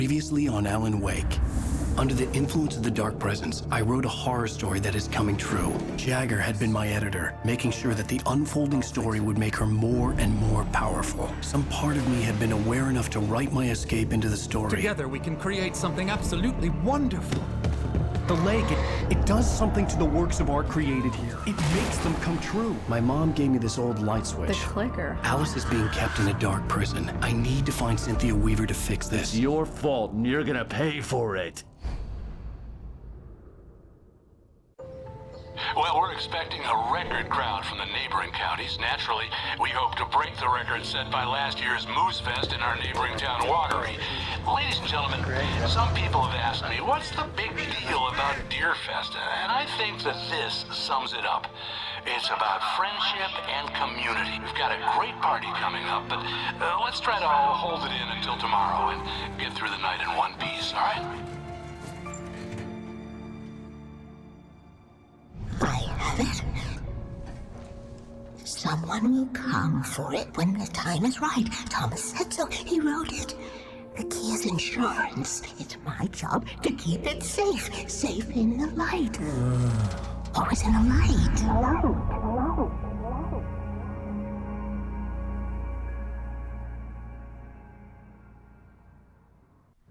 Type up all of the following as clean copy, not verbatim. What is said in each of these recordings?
Previously on Alan Wake. Under the influence of the dark presence, I wrote a horror story that is coming true. Jagger had been my editor, making sure that the unfolding story would make her more and more powerful. Some part of me had been aware enough to write my escape into the story. Together we can create something absolutely wonderful. The lake, it does something to the works of art created here. It makes them come true. My mom gave me this old light switch. The clicker. Alice is being kept in a dark prison. I need to find Cynthia Weaver to fix this. It's your fault, and you're gonna pay for it. Well, we're expecting a record crowd from the neighboring counties. Naturally, we hope to break the record set by last year's Moose Fest in our neighboring town, Watery. Ladies and gentlemen, some people have asked me, what's the big deal about Deer Fest? And I think that this sums it up. It's about friendship and community. We've got a great party coming up, but let's try to hold it in until tomorrow and get through the night in one piece, all right? I have it. Someone will come for it when the time is right. Thomas said so. He wrote it. The key is insurance. It's my job to keep it safe. Safe in the light. Always in the light.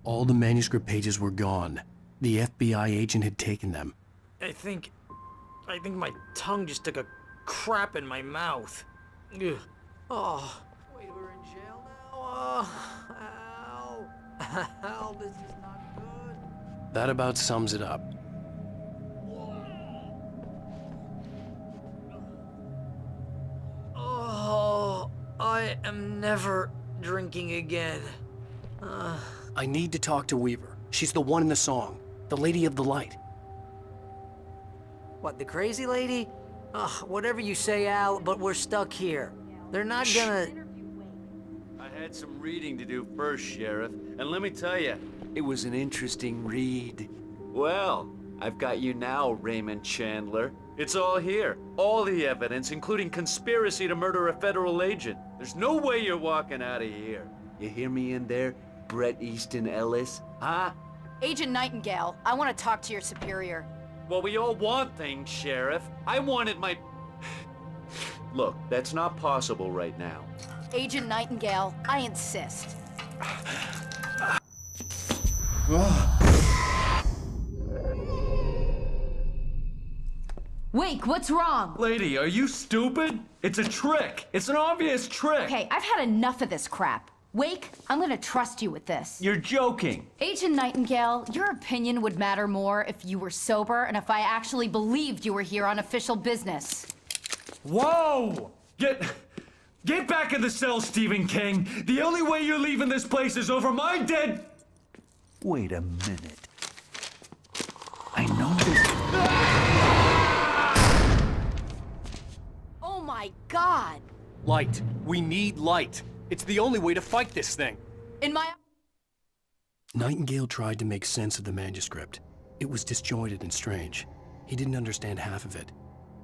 All the manuscript pages were gone. The FBI agent had taken them. I think my tongue just took a crap in my mouth. Ugh. Oh, wait, we're in jail now? Oh, ow, this is not good. That about sums it up. Oh, I am never drinking again. I need to talk to Weaver. She's the one in the song. The Lady of the Light. What, the crazy lady? Ugh, whatever you say, Al, but we're stuck here. They're not gonna... I had some reading to do first, Sheriff, and let me tell you, it was an interesting read. Well, I've got you now, Raymond Chandler. It's all here. All the evidence, including conspiracy to murder a federal agent. There's no way you're walking out of here. You hear me in there, Bret Easton Ellis? Huh? Agent Nightingale, I want to talk to your superior. Well, we all want things, Sheriff. I wanted my... Look, that's not possible right now. Agent Nightingale, I insist. Wake, what's wrong? Lady, are you stupid? It's a trick. It's an obvious trick. Okay, I've had enough of this crap. Wake, I'm gonna trust you with this. You're joking. Agent Nightingale, your opinion would matter more if you were sober and if I actually believed you were here on official business. Whoa! Get back in the cell, Stephen King. The only way you're leaving this place is over my dead... Wait a minute. I know this... Oh my God! Light. We need light. It's the only way to fight this thing. In my... Nightingale tried to make sense of the manuscript. It was disjointed and strange. He didn't understand half of it,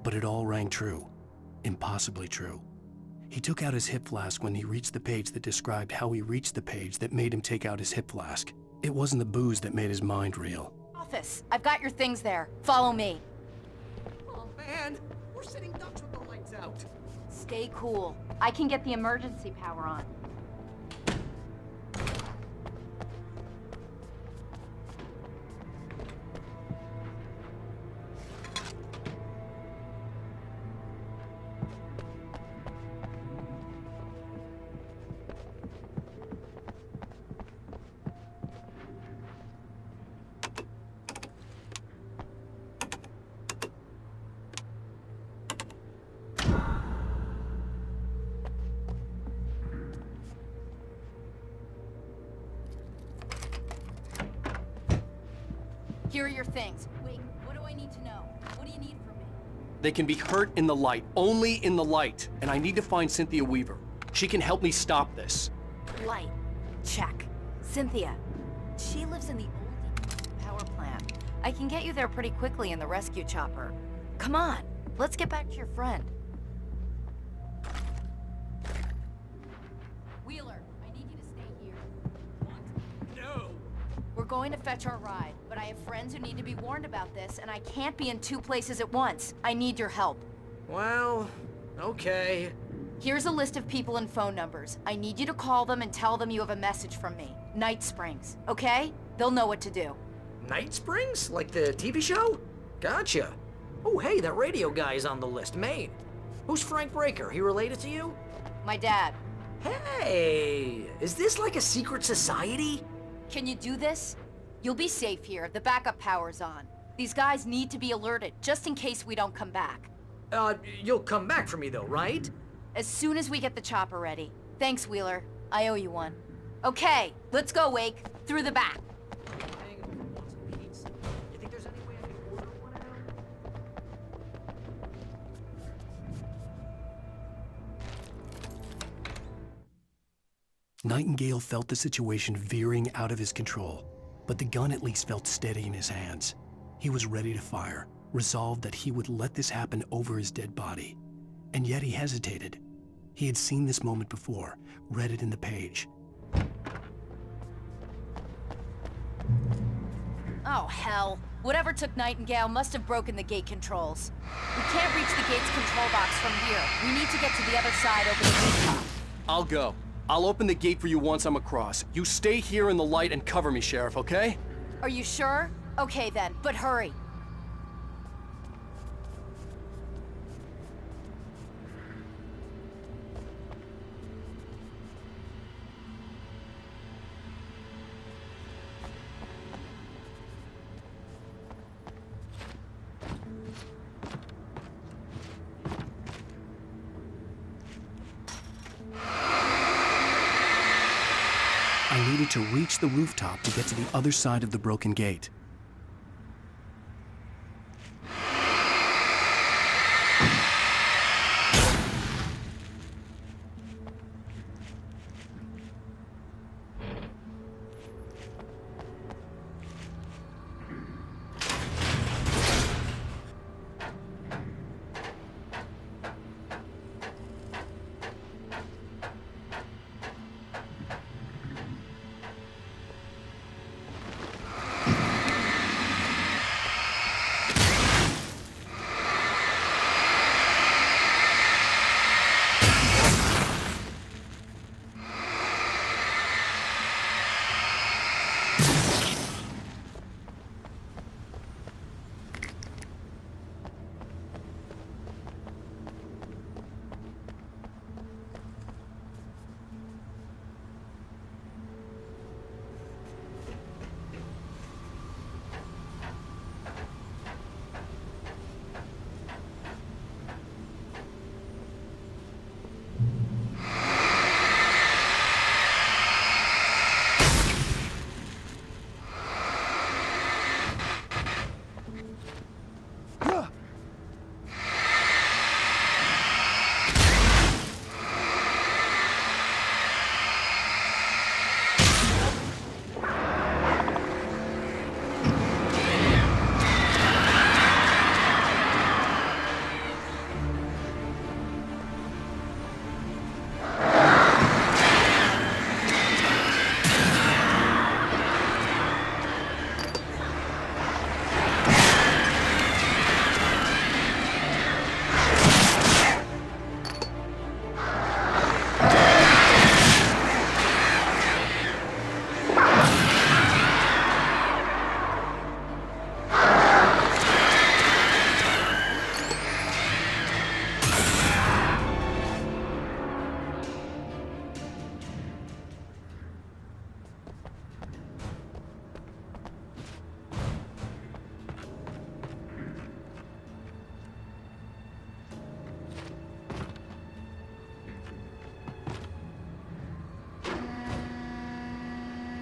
but it all rang true. Impossibly true. He took out his hip flask when he reached the page that described how he reached the page that made him take out his hip flask. It wasn't the booze that made his mind reel. Office, I've got your things there. Follow me. Oh man, we're sitting ducks with the lights out. Stay cool. I can get the emergency power on. Here are your things. Wait, what do I need to know? What do you need from me? They can be hurt in the light, only in the light. And I need to find Cynthia Weaver. She can help me stop this. Light. Check. Cynthia. She lives in the old power plant. I can get you there pretty quickly in the rescue chopper. Come on, let's get back to your friend. Wheeler, I need you to stay here. What? No! going to fetch our ride, but I have friends who need to be warned about this, and I can't be in two places at once. I need your help. Well, okay. Here's a list of people and phone numbers. I need you to call them and tell them you have a message from me. Night Springs, okay? They'll know what to do. Night Springs? Like the TV show? Gotcha. Oh, hey, that radio guy is on the list, Maine. Who's Frank Breaker? He related to you? My dad. Hey, is this like a secret society? Can you do this? You'll be safe here. The backup power's on. These guys need to be alerted, just in case we don't come back. You'll come back for me though, right? As soon as we get the chopper ready. Thanks, Wheeler. I owe you one. Okay, let's go, Wake. Through the back. Hangover wants a pizza. You think there's any way I can order one out? Nightingale felt the situation veering out of his control, but the gun at least felt steady in his hands. He was ready to fire, resolved that he would let this happen over his dead body. And yet he hesitated. He had seen this moment before, read it in the page. Oh, hell. Whatever took Nightingale must have broken the gate controls. We can't reach the gate's control box from here. We need to get to the other side over the rooftop. I'll go. I'll open the gate for you once I'm across. You stay here in the light and cover me, Sheriff, okay? Are you sure? Okay then, but hurry. I needed to reach the rooftop to get to the other side of the broken gate.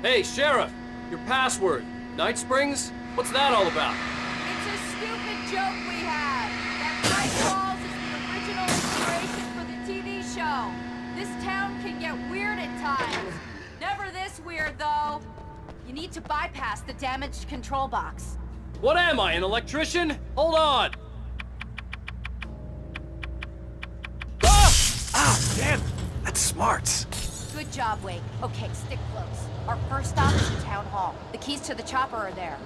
Hey, Sheriff! Your password. Night Springs? What's that all about? It's a stupid joke we have. That Mike Falls is the original inspiration for the TV show. This town can get weird at times. Never this weird, though. You need to bypass the damaged control box. What am I, an electrician? Hold on! Ah! Damn! That's smart. Good job, Wake. Okay, stick close. Our first stop is the town hall. The keys to the chopper are there.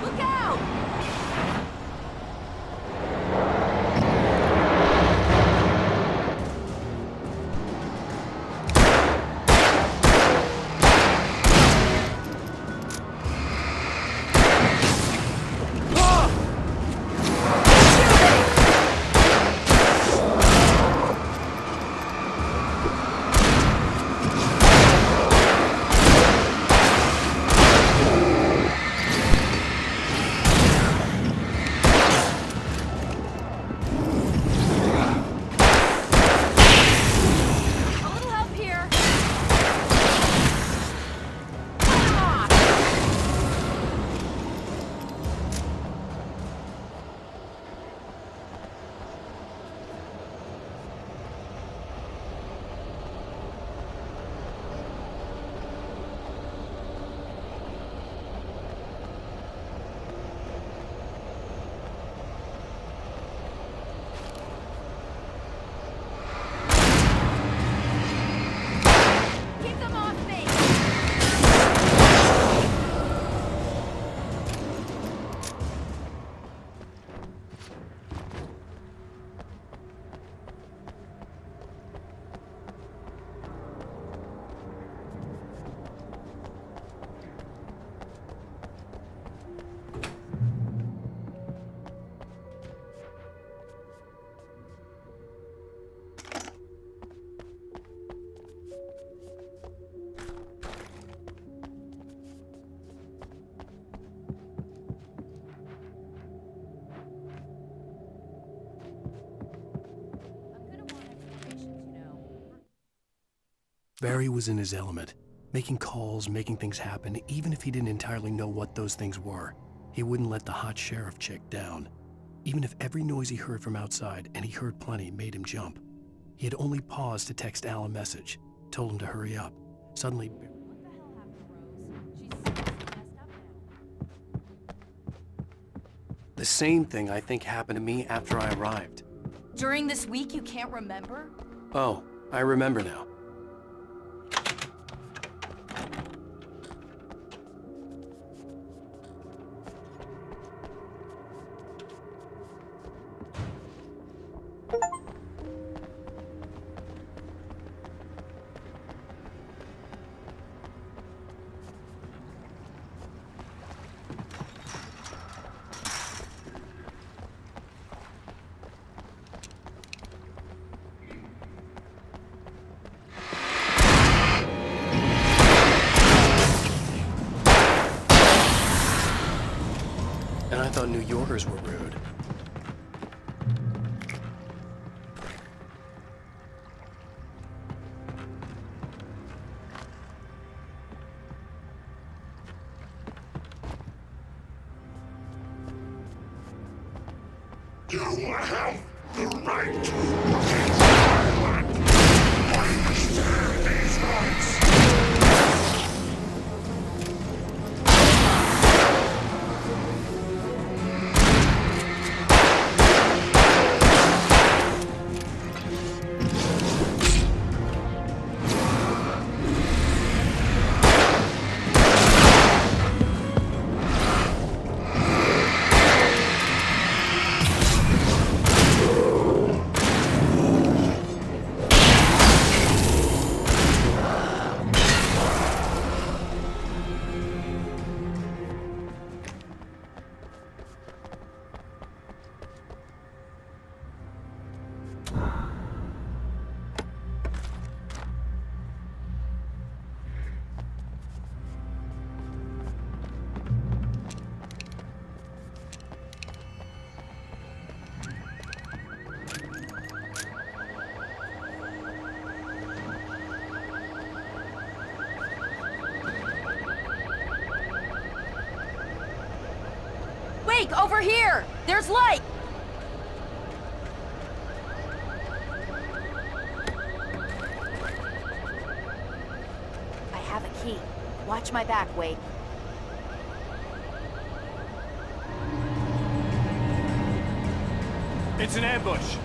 Look out! A little help here. Come on! Keep them off me! I'm gonna want explanations, you know. Barry was in his element, making calls, making things happen, even if he didn't entirely know what those things were. He wouldn't let the hot sheriff chick down. Even if every noise he heard from outside, and he heard plenty, made him jump. He had only paused to text Al a message, told him to hurry up. Suddenly, What the hell happened to Rose? She's seriously messed up now. The same thing I think happened to me after I arrived. During this week, you can't remember? Oh, I remember now. And I thought New Yorkers were rude. You have the right to Wake, over here! There's light! I have a key. Watch my back, Wake. It's an ambush.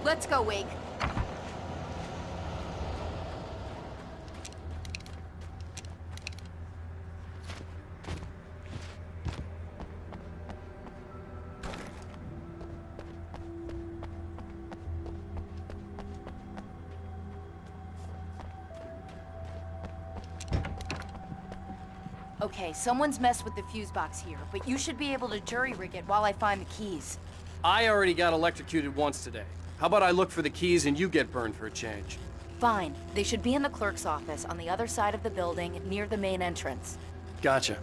Let's go, Wake. Okay, someone's messed with the fuse box here, but you should be able to jury-rig it while I find the keys. I already got electrocuted once today. How about I look for the keys and you get burned for a change? Fine. They should be in the clerk's office on the other side of the building, near the main entrance. Gotcha.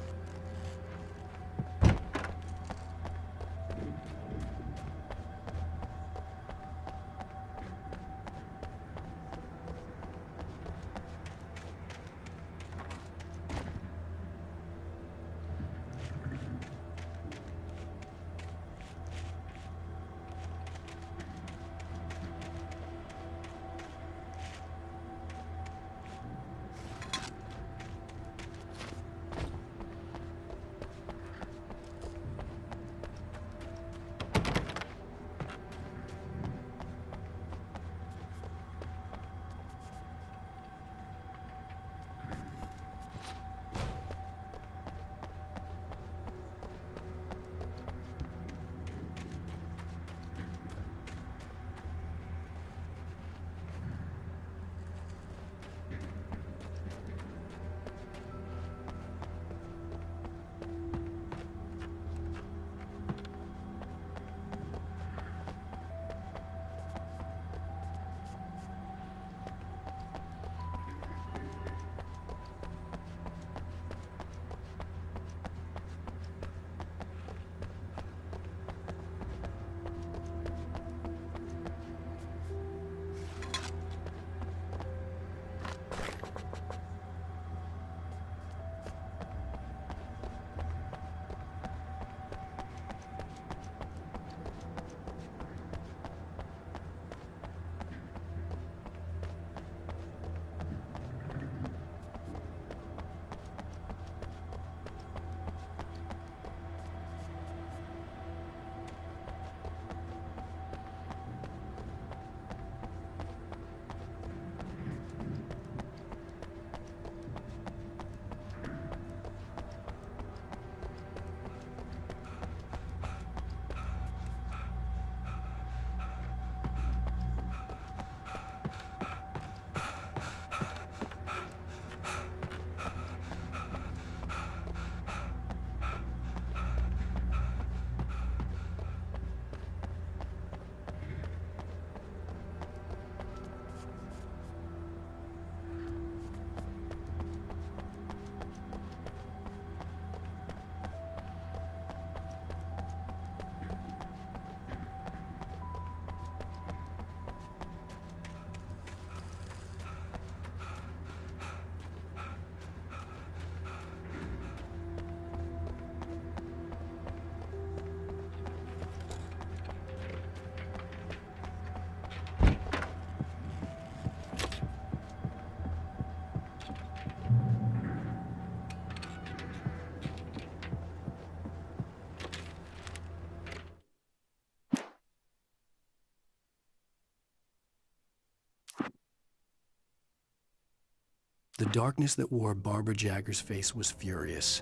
The darkness that wore Barbara Jagger's face was furious.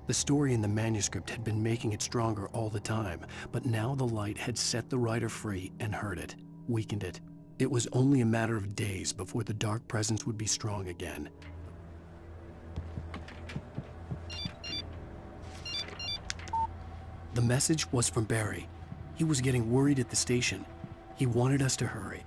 The story in the manuscript had been making it stronger all the time, but now the light had set the writer free and hurt it, weakened it. It was only a matter of days before the dark presence would be strong again. The message was from Barry. He was getting worried at the station. He wanted us to hurry.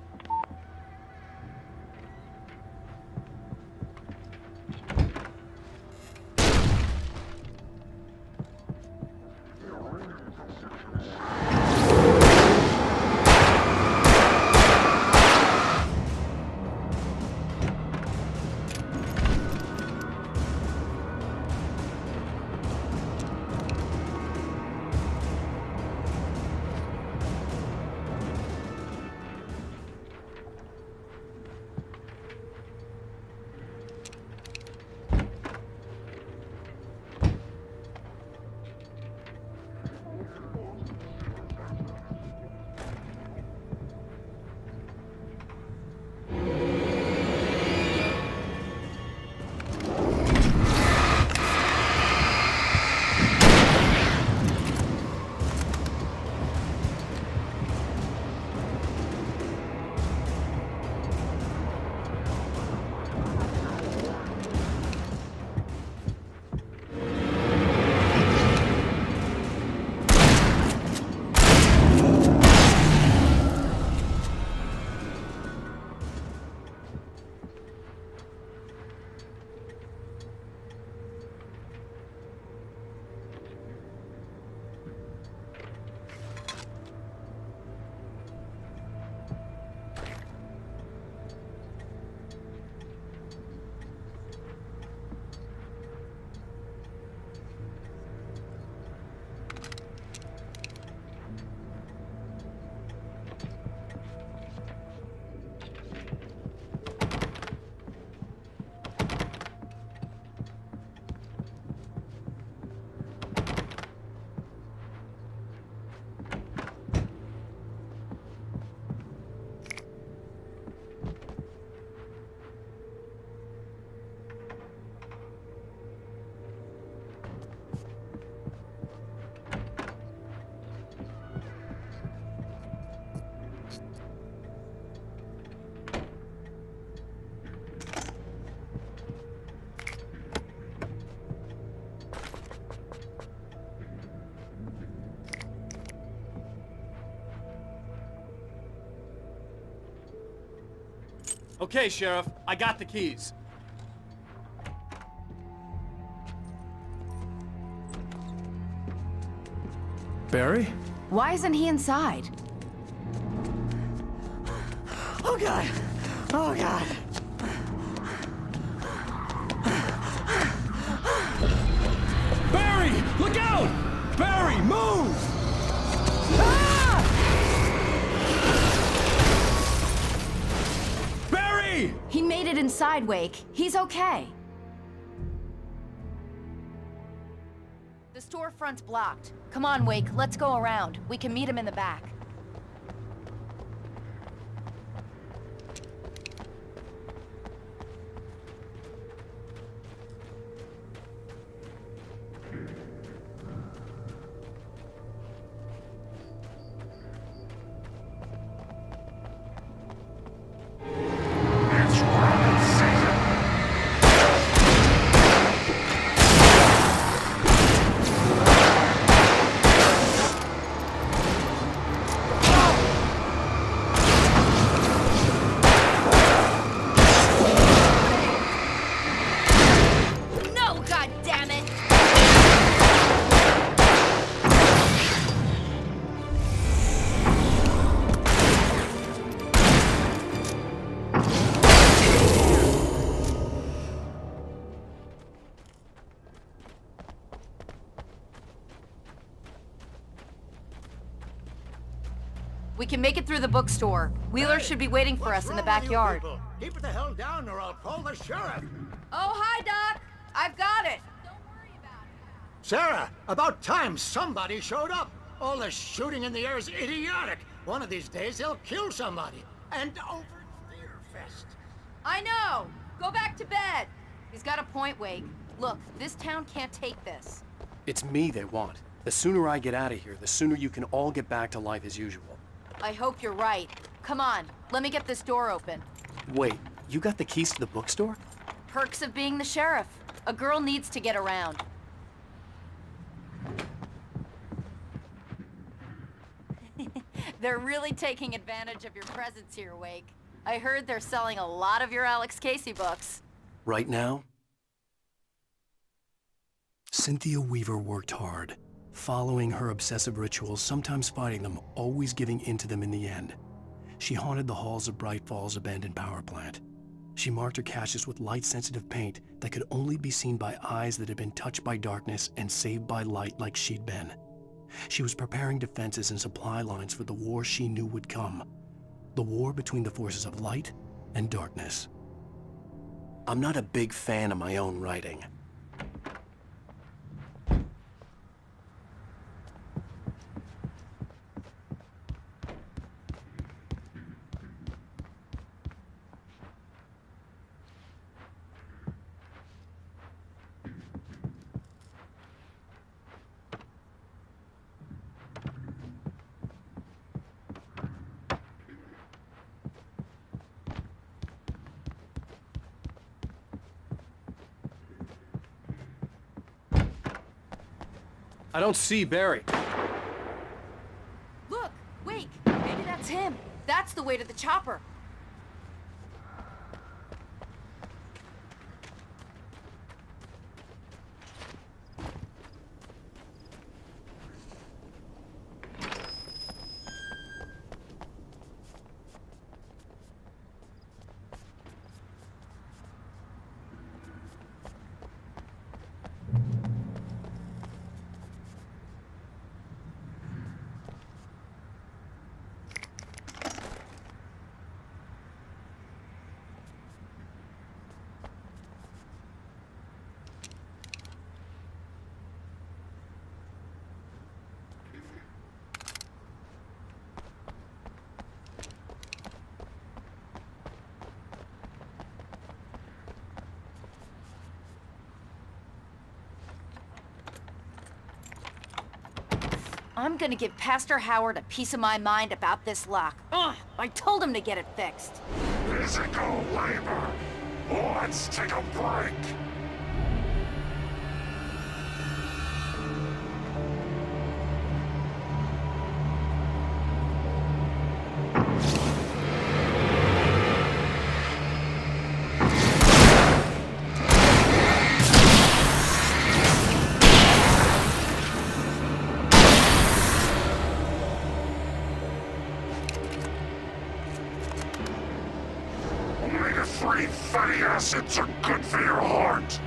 Okay, Sheriff, I got the keys. Barry? Why isn't he inside? Oh God! Oh God! Barry! Look out! Barry, move! Barry! He made it inside, Wake. He's okay. The storefront's blocked. Come on, Wake, let's go around. We can meet him in the back. We can make it through the bookstore. Wheeler should be waiting for us in the backyard. Keep it the hell down or I'll call the sheriff. Oh, hi, Doc. I've got it. Don't worry about it. Sarah, about time somebody showed up. All the shooting in the air is idiotic. One of these days they'll kill somebody. And over Fear Fest. I know. Go back to bed. He's got a point, Wake. Look, this town can't take this. It's me they want. The sooner I get out of here, the sooner you can all get back to life as usual. I hope you're right. Come on, let me get this door open. Wait, you got the keys to the bookstore? Perks of being the sheriff. A girl needs to get around. They're really taking advantage of your presence here, Wake. I heard they're selling a lot of your Alex Casey books. Right now, Cynthia Weaver worked hard, following her obsessive rituals, sometimes fighting them, always giving in to them in the end. She haunted the halls of Bright Falls' abandoned power plant. She marked her caches with light-sensitive paint that could only be seen by eyes that had been touched by darkness and saved by light like she'd been. She was preparing defenses and supply lines for the war she knew would come. The war between the forces of light and darkness. I'm not a big fan of my own writing. I don't see Barry. Look, Wake, maybe that's him. That's the way to the chopper. I'm gonna give Pastor Howard a piece of my mind about this lock. Ugh, I told him to get it fixed. Physical labor. Let's take a break. Omega-3 fatty acids are good for your heart.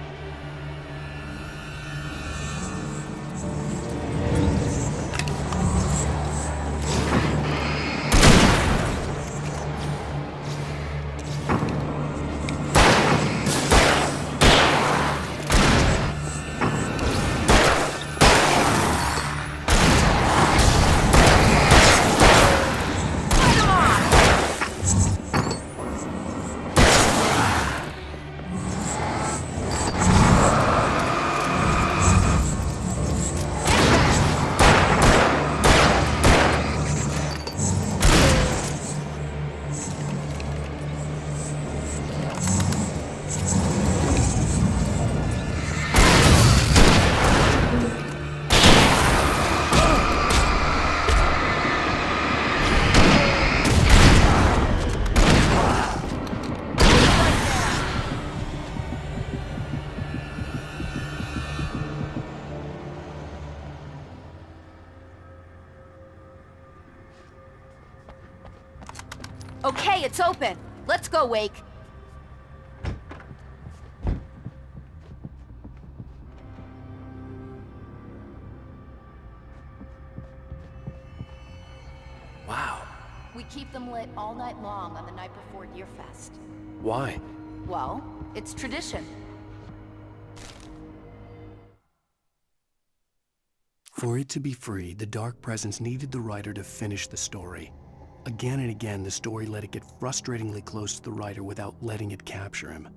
Okay, it's open. Let's go, Wake. Wow. We keep them lit all night long on the night before Deerfest. Why? Well, it's tradition. For it to be free, the Dark Presence needed the writer to finish the story. Again and again, the story let it get frustratingly close to the writer without letting it capture him.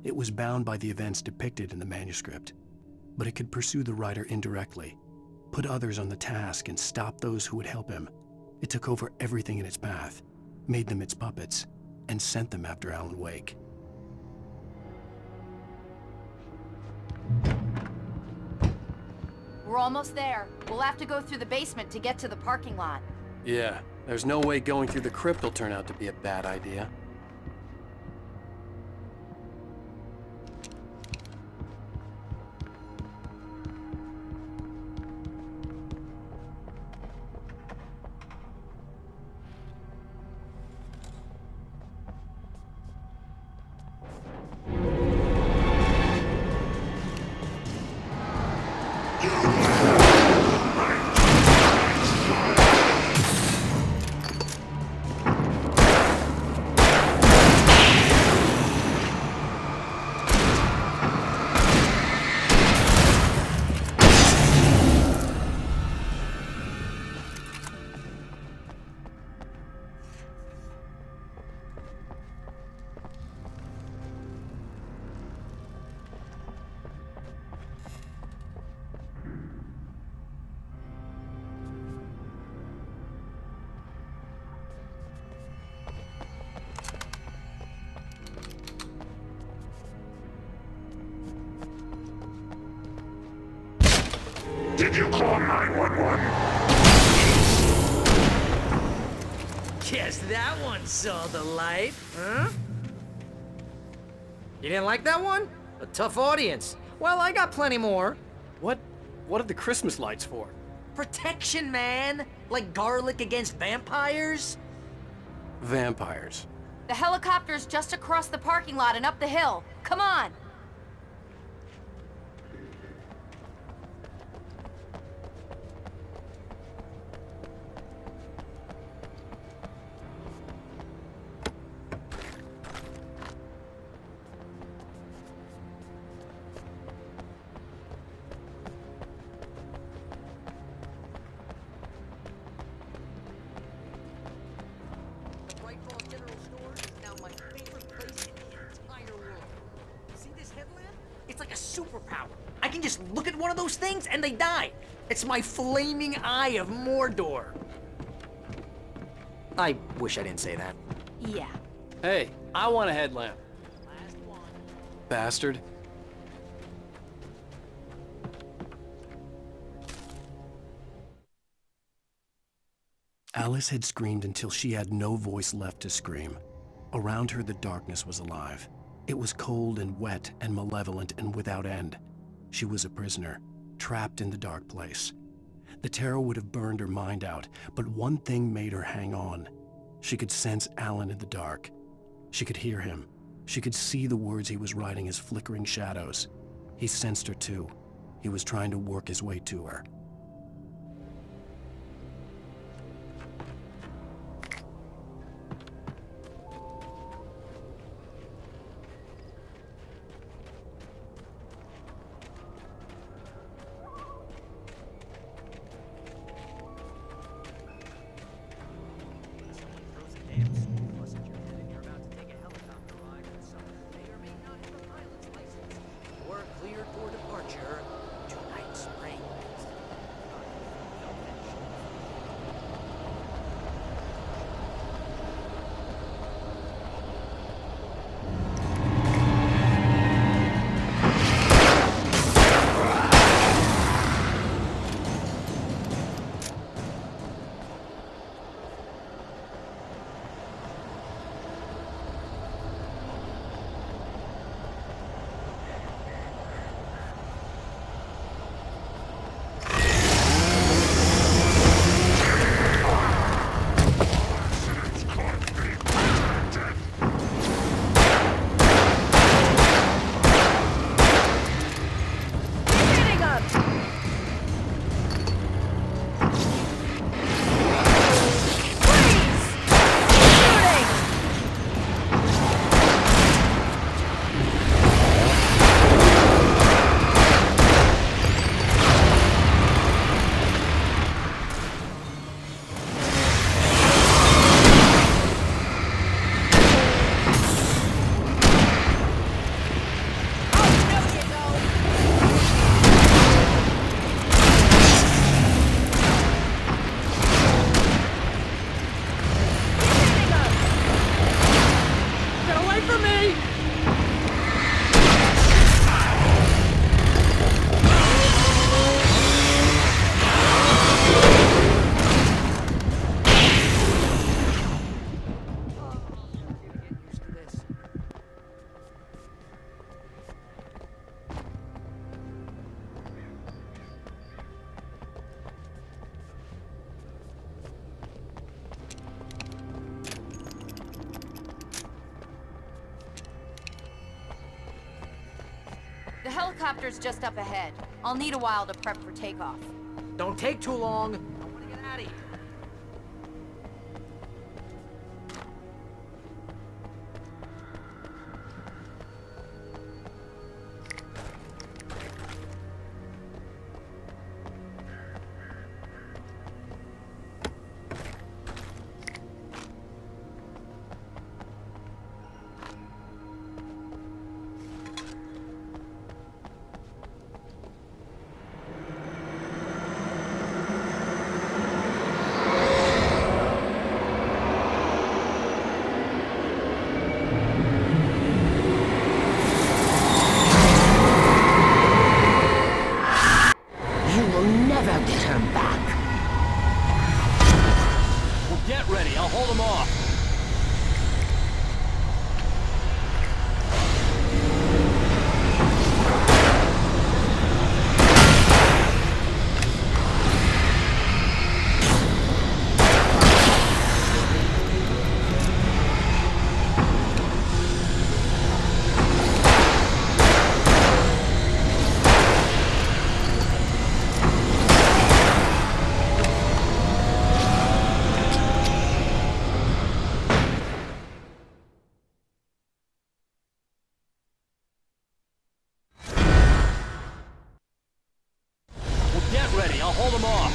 It was bound by the events depicted in the manuscript, but it could pursue the writer indirectly, put others on the task and stop those who would help him. It took over everything in its path, made them its puppets, and sent them after Alan Wake. We're almost there. We'll have to go through the basement to get to the parking lot. Yeah, there's no way going through the crypt will turn out to be a bad idea. Did you call 911? Guess that one saw the light, huh? You didn't like that one? A tough audience. Well, I got plenty more. What are the Christmas lights for? Protection, man! Like garlic against vampires? Vampires. The helicopter's just across the parking lot and up the hill. Come on! It's like a superpower. I can just look at one of those things and they die. It's my flaming eye of Mordor. I wish I didn't say that. Yeah. Hey, I want a headlamp. Last one. Bastard. Alice had screamed until she had no voice left to scream. Around her, the darkness was alive. It was cold and wet and malevolent and without end. She was a prisoner, trapped in the dark place. The terror would have burned her mind out, but one thing made her hang on. She could sense Alan in the dark. She could hear him. She could see the words he was writing as flickering shadows. He sensed her too. He was trying to work his way to her. me! The helicopter's just up ahead. I'll need a while to prep for takeoff. Don't take too long. I want to get out of here. You will never get her back. Well, get ready. I'll hold them off. Well, get ready. I'll hold them off.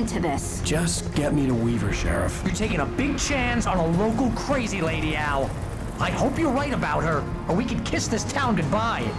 into this. Just get me to Weaver, Sheriff. You're taking a big chance on a local crazy lady, Al. I hope you're right about her, or we can kiss this town goodbye.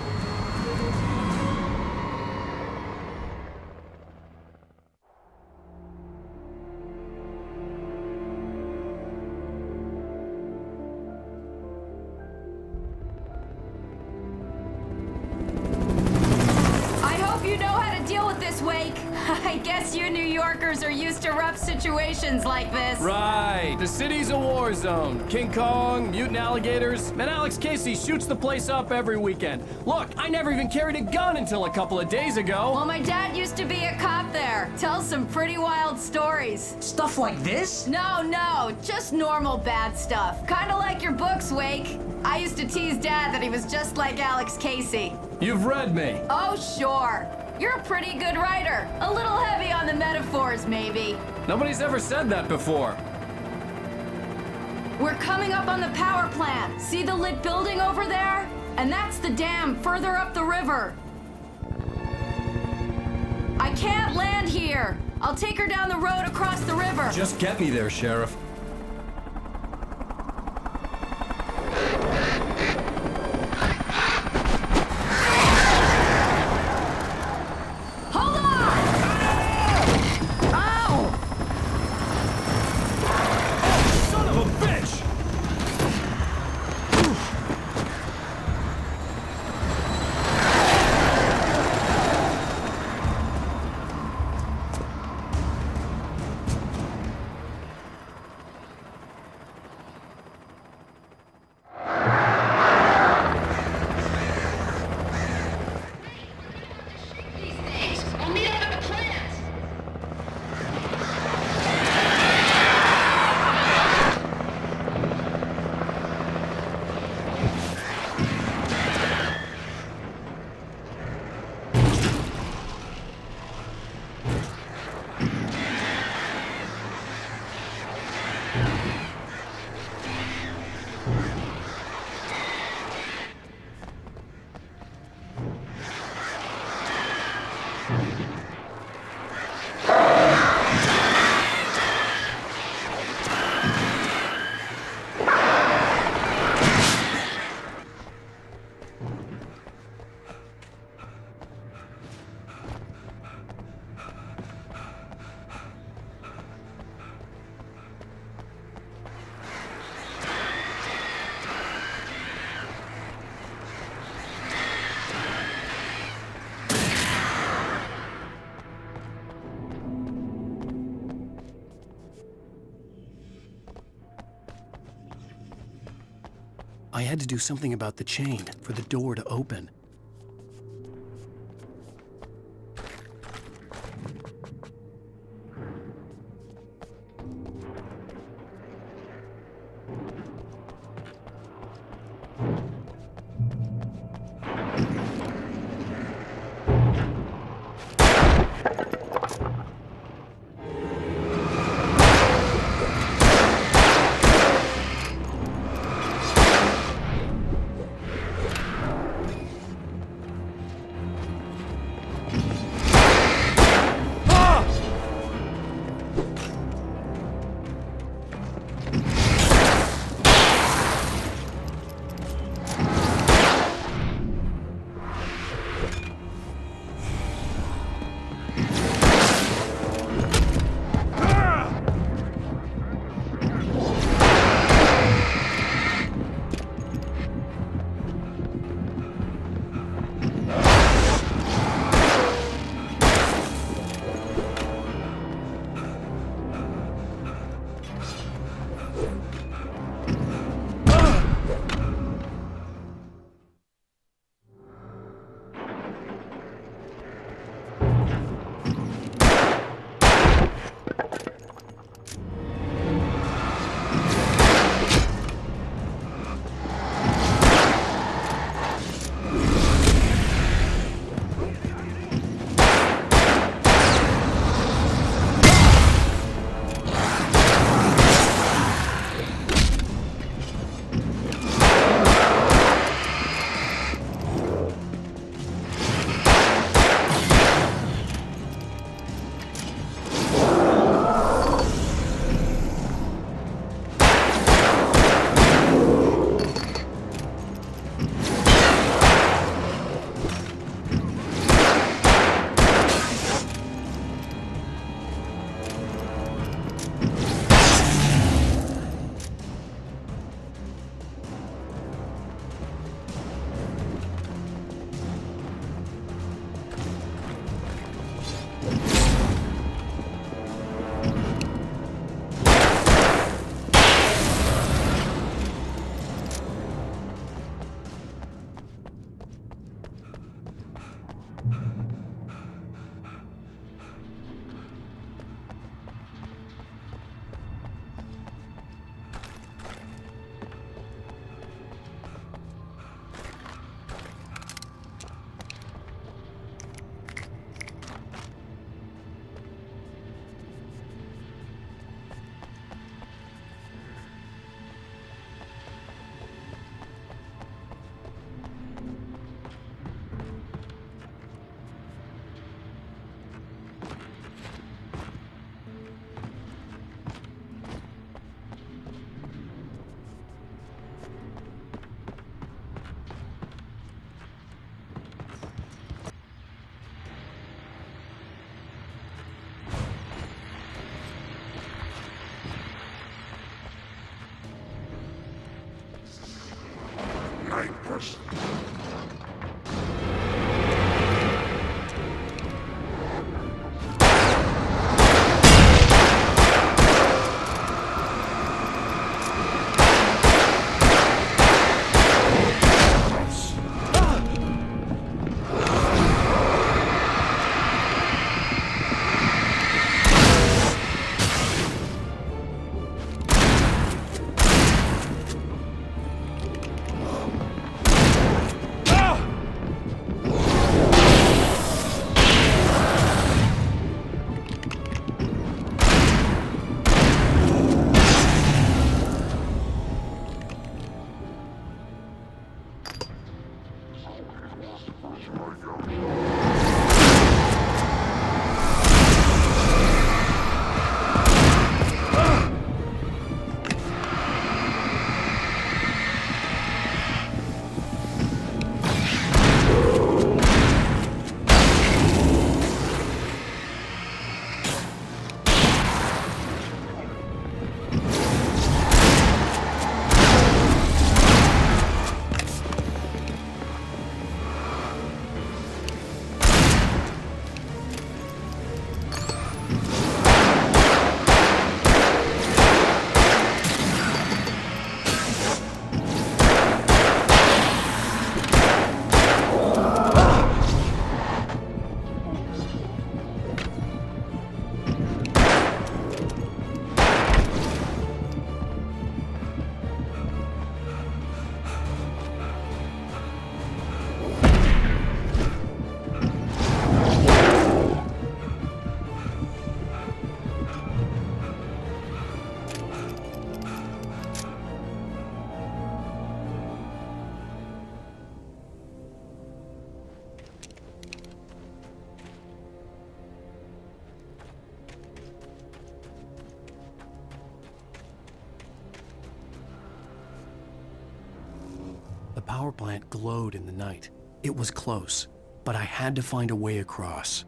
I guess you New Yorkers are used to rough situations like this. Right. The city's a war zone. King Kong, mutant alligators, and Alex Casey shoots the place up every weekend. Look, I never even carried a gun until a couple of days ago. Well, my dad used to be a cop there. Tells some pretty wild stories. Stuff like this? No, just normal bad stuff. Kinda like your books, Wake. I used to tease Dad that he was just like Alex Casey. You've read me. Oh, sure. You're a pretty good writer. A little heavy on the metaphors, maybe. Nobody's ever said that before. We're coming up on the power plant. See the lit building over there? And that's the dam further up the river. I can't land here. I'll take her down the road across the river. Just get me there, Sheriff. I had to do something about the chain for the door to open. right person. The power plant glowed in the night. It was close, but I had to find a way across.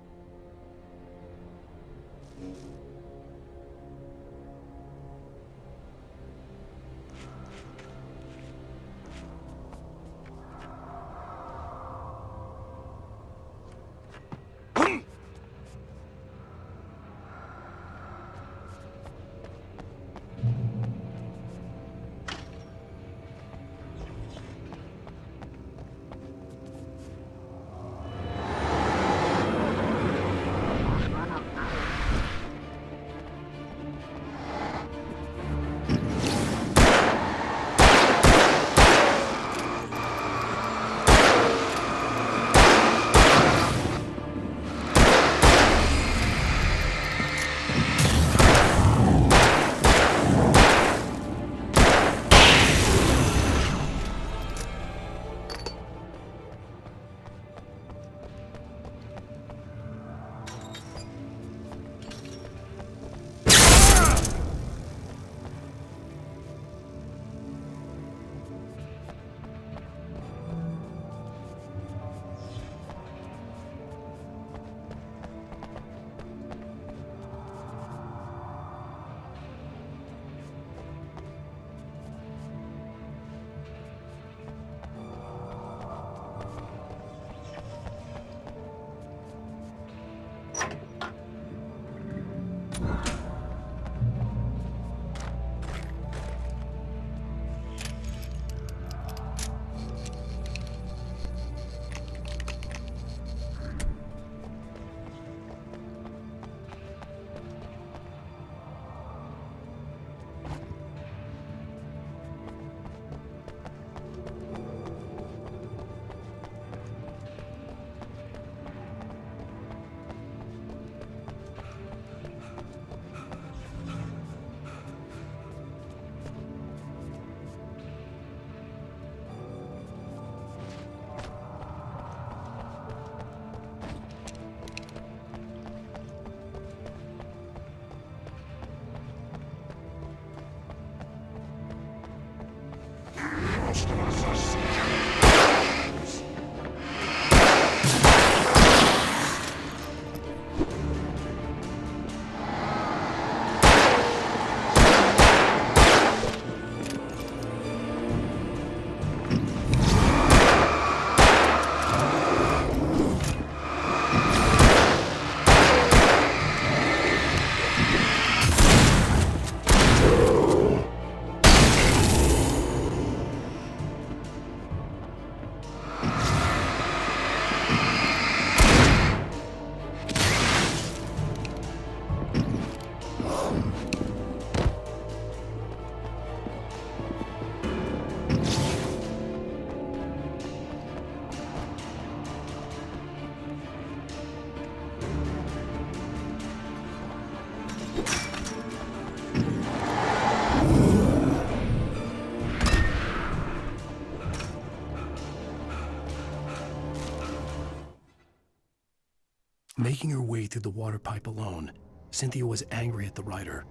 Making her way through the water pipe alone, Cynthia was angry at the writer.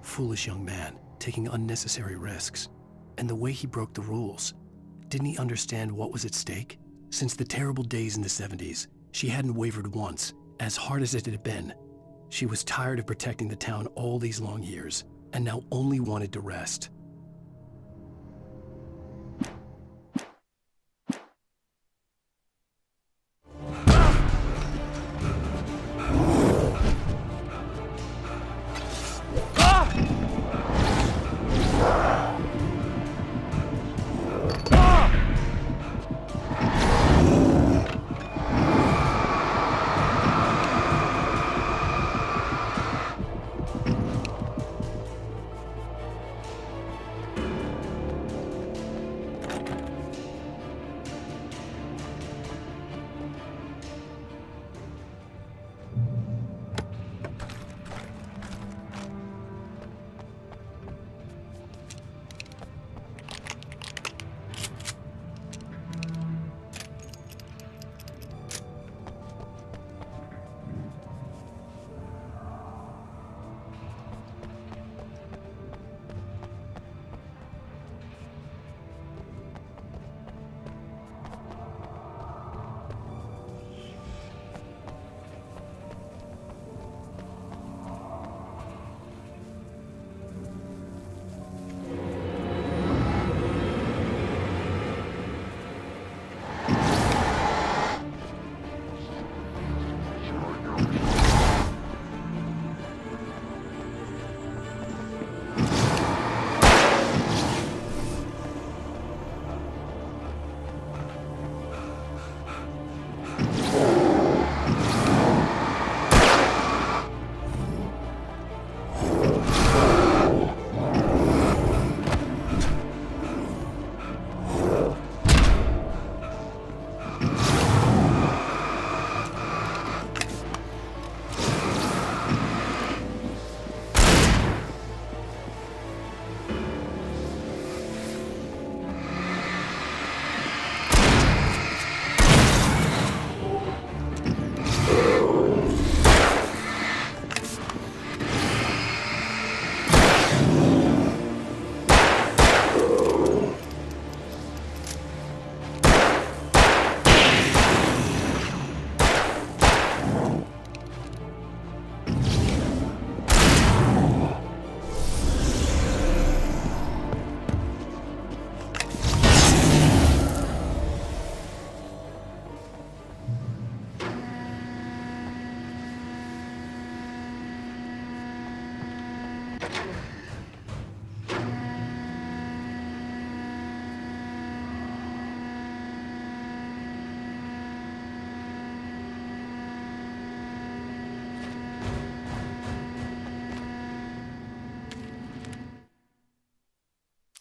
Foolish young man, taking unnecessary risks. And the way he broke the rules. Didn't he understand what was at stake? Since the terrible days in the 70s, she hadn't wavered once, as hard as it had been. She was tired of protecting the town all these long years, and now only wanted to rest.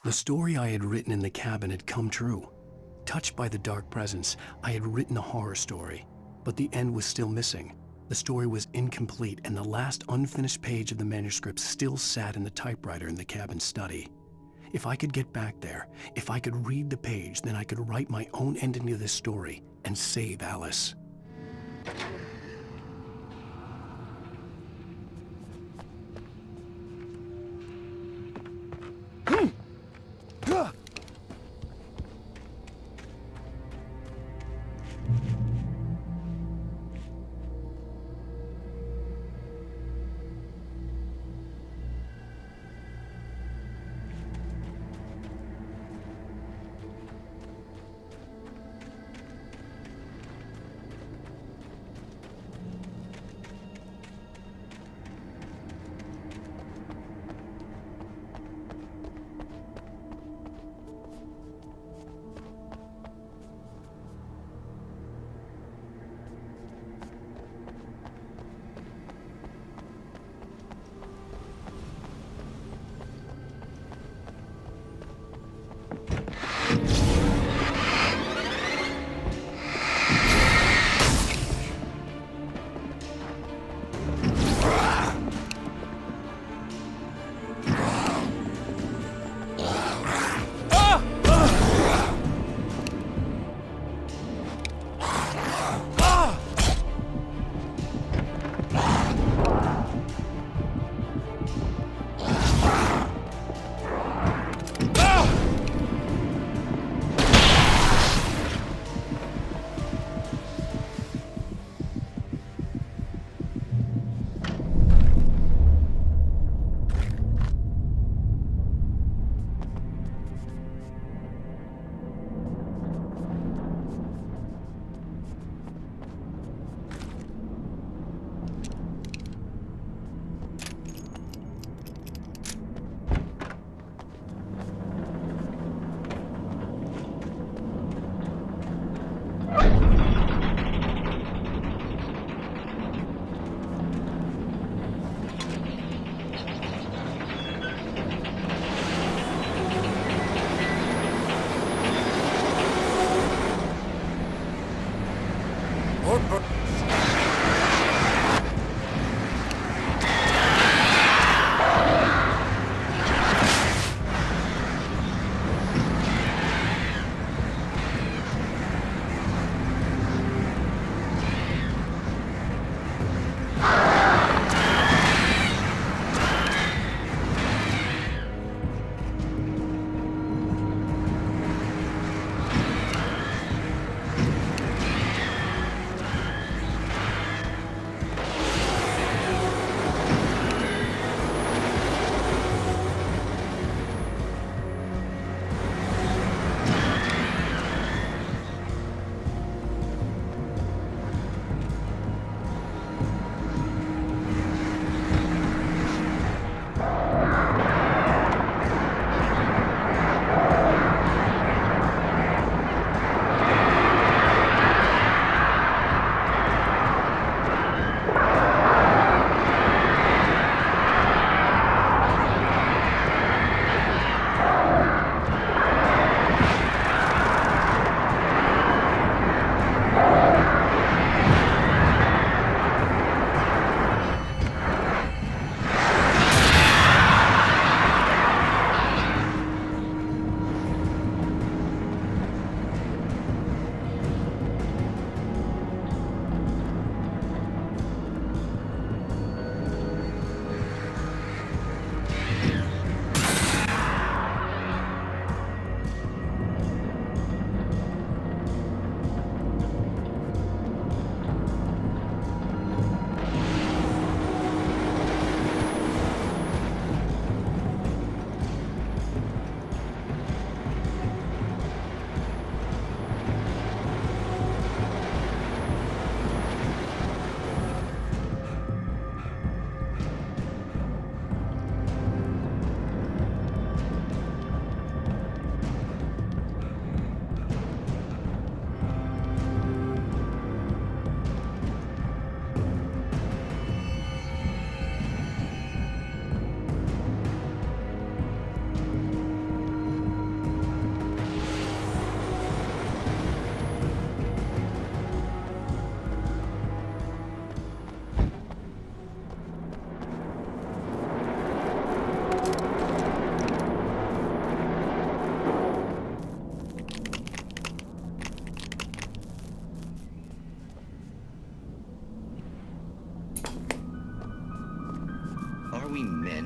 The story I had written in the cabin had come true. Touched by the dark presence, I had written a horror story, but the end was still missing. The story was incomplete, and the last unfinished page of the manuscript still sat in the typewriter in the cabin study. If I could get back there, if I could read the page, then I could write my own ending to this story and save Alice.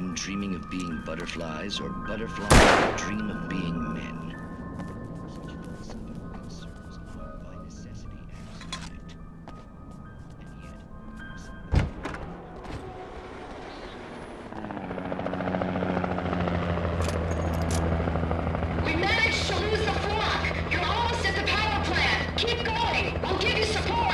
men dreaming of being butterflies, or butterflies that dream of being men. Such philosophical concerns are by necessity abstract. And yet, We managed to lose the flock! You're almost at the power plant! Keep going! We'll give you support!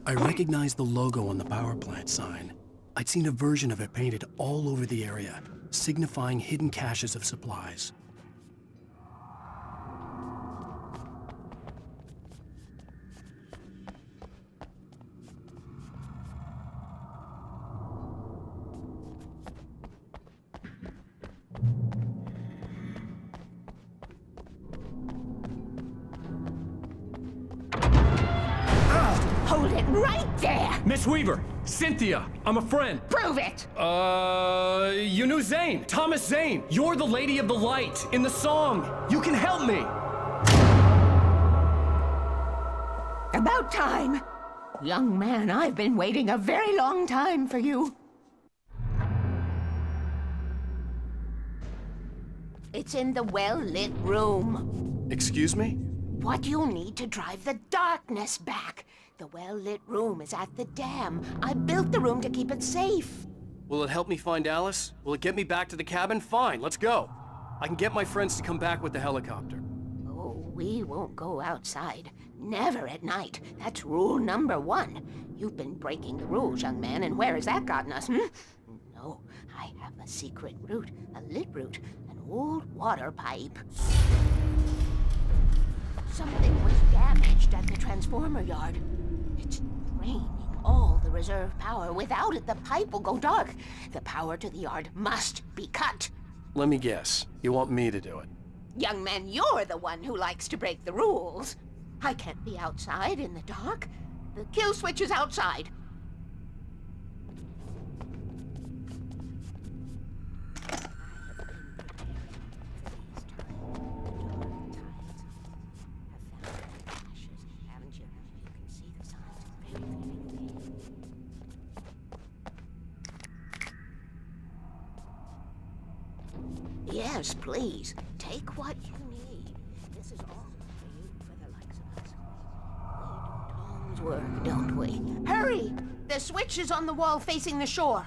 I recognized the logo on the power plant sign. I'd seen a version of it painted all over the area, signifying hidden caches of supplies. Hold it right there! Miss Weaver! Cynthia! I'm a friend! Prove it! You knew Zane! Thomas Zane! You're the Lady of the Light in the song! You can help me! About time! Young man, I've been waiting a very long time for you. It's in the well-lit room. Excuse me? What you need to drive the darkness back. The well-lit room is at the dam. I built the room to keep it safe. Will it help me find Alice? Will it get me back to the cabin? Fine, let's go. I can get my friends to come back with the helicopter. Oh, we won't go outside. Never at night. That's rule number 1. You've been breaking the rules, young man, and where has that gotten us, No, I have a secret route, a lit route, an old water pipe. Something was damaged at the transformer yard. It's draining all the reserve power. Without it, the pipe will go dark. The power to the yard must be cut. Let me guess. You want me to do it? Young man, you're the one who likes to break the rules. I can't be outside in the dark. The kill switch is outside. Yes, please. Take what you need. This is all for you, for the likes of us. We do Tom's work, don't we? Hurry! The switch is on the wall facing the shore.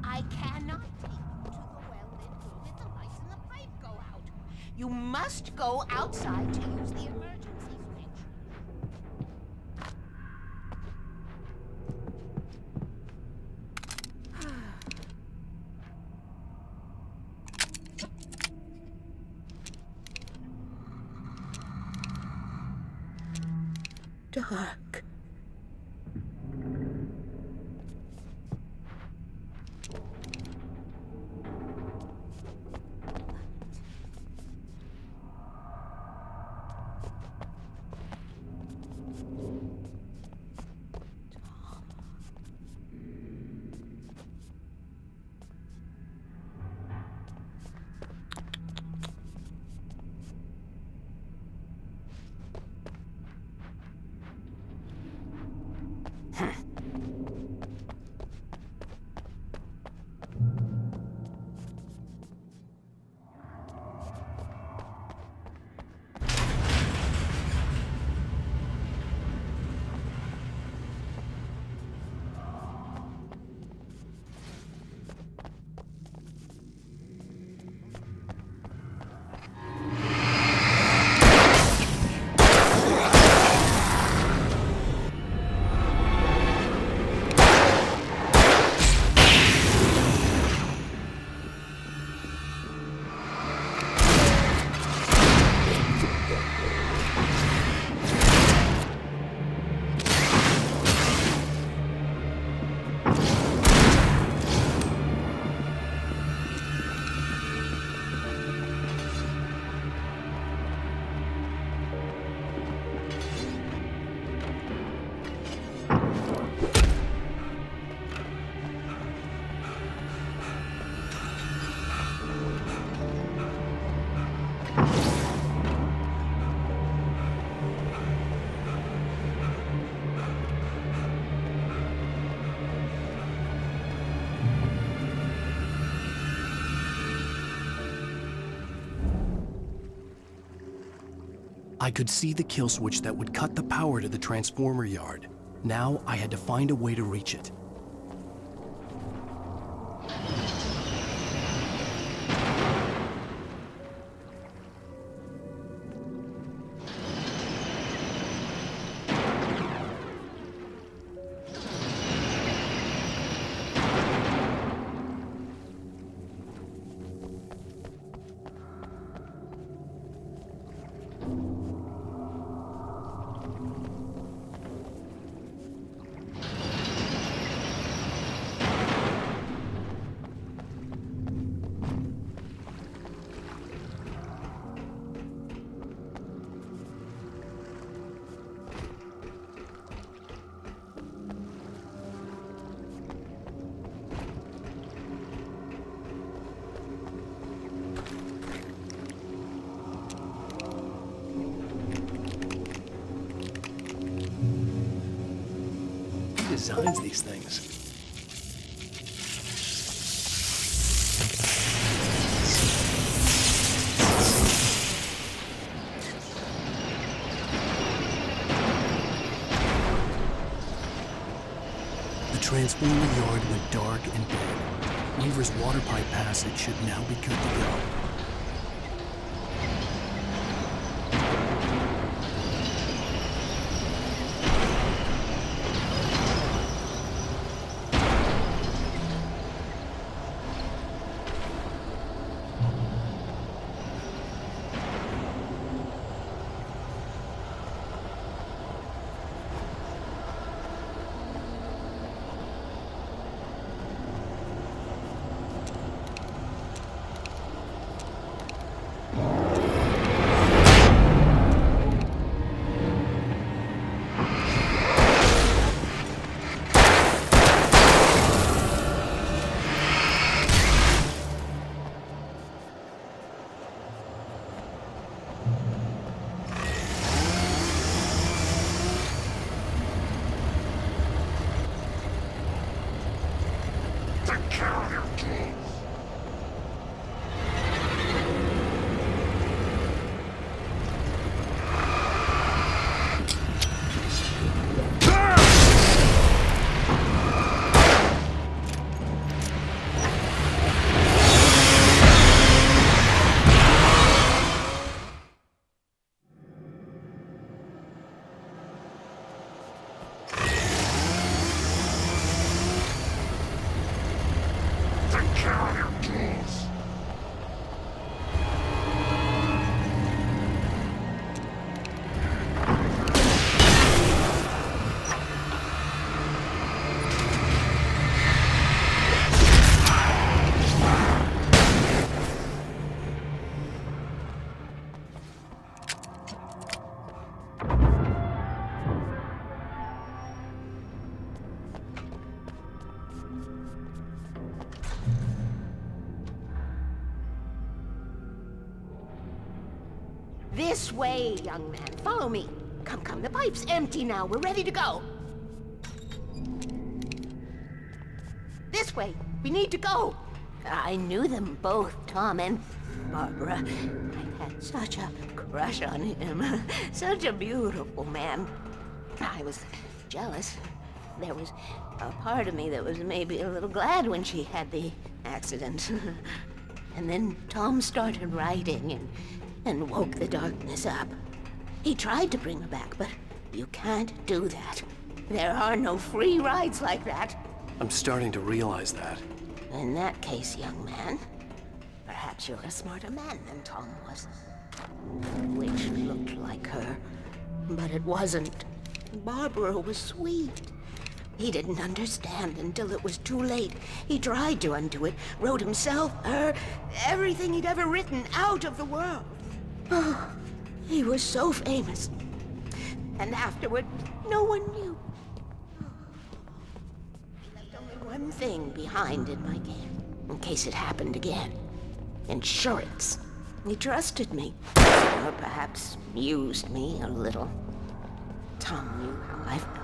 I cannot take you to the well-lit room if the lights in the pipe go out. You must go outside to use the emergency switch. Dark. I could see the kill switch that would cut the power to the transformer yard. Now I had to find a way to reach it. designs these things? The transformer yard went dark and dead. Weaver's water pipe passage should now be good to go. Take care of your kids. Take care of your kids. This way, young man. Follow me. Come, come. The pipe's empty now. We're ready to go. This way. We need to go. I knew them both, Tom and Barbara. I had such a crush on him. Such a beautiful man. I was jealous. There was a part of me that was maybe a little glad when she had the accident. And then Tom started writing and woke the darkness up. He tried to bring her back, but you can't do that. There are no free rides like that. I'm starting to realize that. In that case, young man, perhaps you're a smarter man than Tom was. Which looked like her, but it wasn't. Barbara was sweet. He didn't understand until it was too late. He tried to undo it, wrote himself, her, everything he'd ever written out of the world. Oh, he was so famous. And afterward, no one knew. He left only one thing behind in my care, in case it happened again. Insurance. He trusted me, or perhaps used me a little. Tom knew how I felt.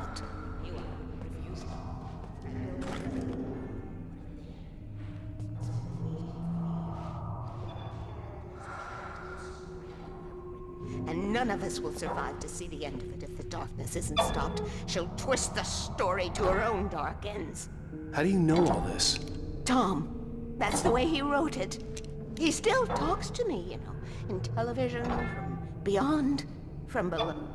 And none of us will survive to see the end of it if the darkness isn't stopped. She'll twist the story to her own dark ends. How do you know all this? Tom, that's the way he wrote it. He still talks to me, you know, in television, from beyond, from below.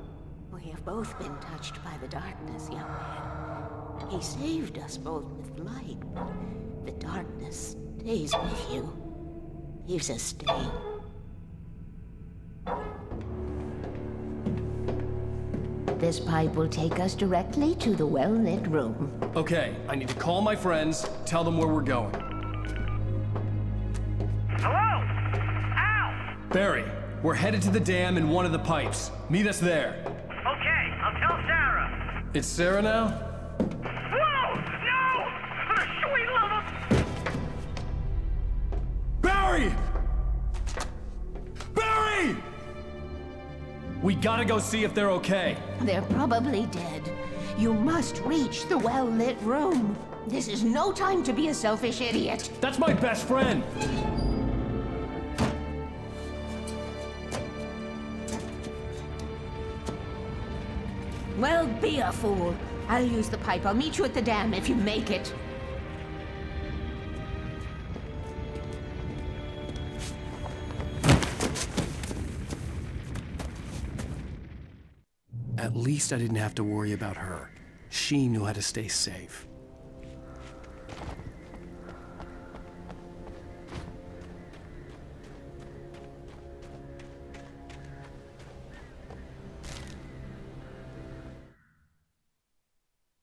We have both been touched by the darkness, young man. He saved us both with light, but the darkness stays with you. Leaves a stain. This pipe will take us directly to the well-lit room. Okay, I need to call my friends, tell them where we're going. Hello? Al! Barry, we're headed to the dam in one of the pipes. Meet us there. Okay, I'll tell Sarah. It's Sarah now? Whoa! No! For the sweet love of... Barry! Barry! We gotta go see if they're okay. They're probably dead. You must reach the well-lit room. This is no time to be a selfish idiot. That's my best friend! Well, be a fool. I'll use the pipe. I'll meet you at the dam if you make it. At least I didn't have to worry about her. She knew how to stay safe.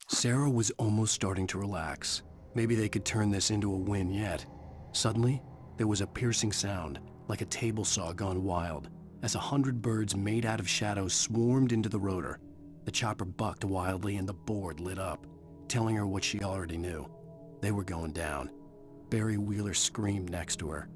Sarah was almost starting to relax. Maybe they could turn this into a win yet. Suddenly, there was a piercing sound, like a table saw gone wild, as 100 birds made out of shadows swarmed into the rotor. The chopper bucked wildly and the board lit up, telling her what she already knew. They were going down. Barry Wheeler screamed next to her.